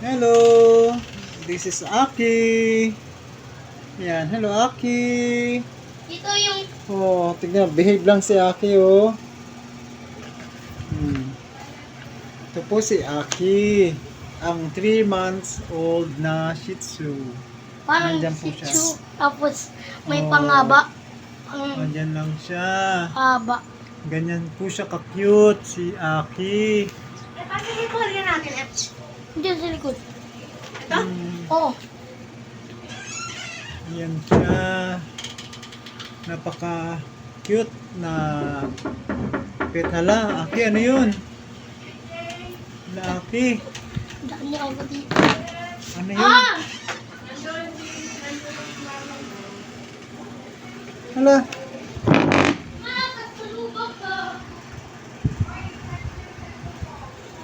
Hello, this is Aki. Yan, hello Aki. Ito yung... Oh, tignan, behave lang si Aki, oh. Ito po si Aki, ang 3 months old na Shih Tzu. Parang Nandyan po Shih siya. Tzu. Tapos may Oh. pangaba. Ang Nandyan lang siya. haba. Ganyan po siya ka-cute, si Aki. Paano i-call natin, Eps? Diyan sa likod. Ito? Hmm, Oo. yan siya. Napaka-cute na pet. Hala, Aki, ano yun? Hala, Aki. Daan niya ako dito. Ano yun? Ah! Hala.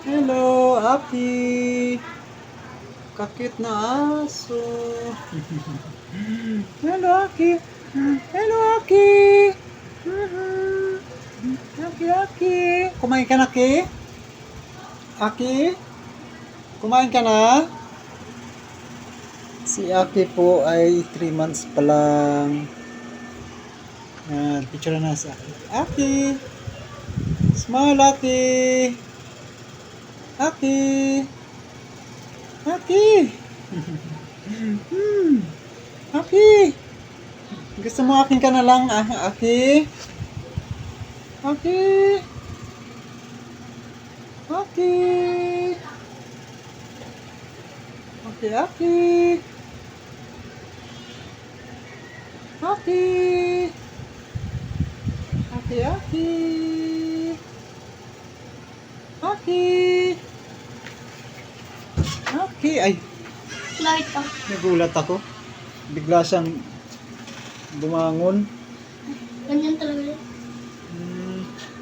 Hello, Aki. Kakit na aso. Hello, Aki. Hello, Aki. Aki, Aki. Kumain ka na, Aki? Aki? Kumain ka na? Si Aki po ay 3 months pa lang. Picture na sa Aki. Aki! Smile, Aki! Aki! Aki! Aki! Gusto mo akin ka na lang, Aki? Aki! Aki! Aki, Aki! Aki! Aki, Aki! Aki! Aki! Ay! Light pa. Nagulat ako. Bigla siyang bumangon. Ganyan talaga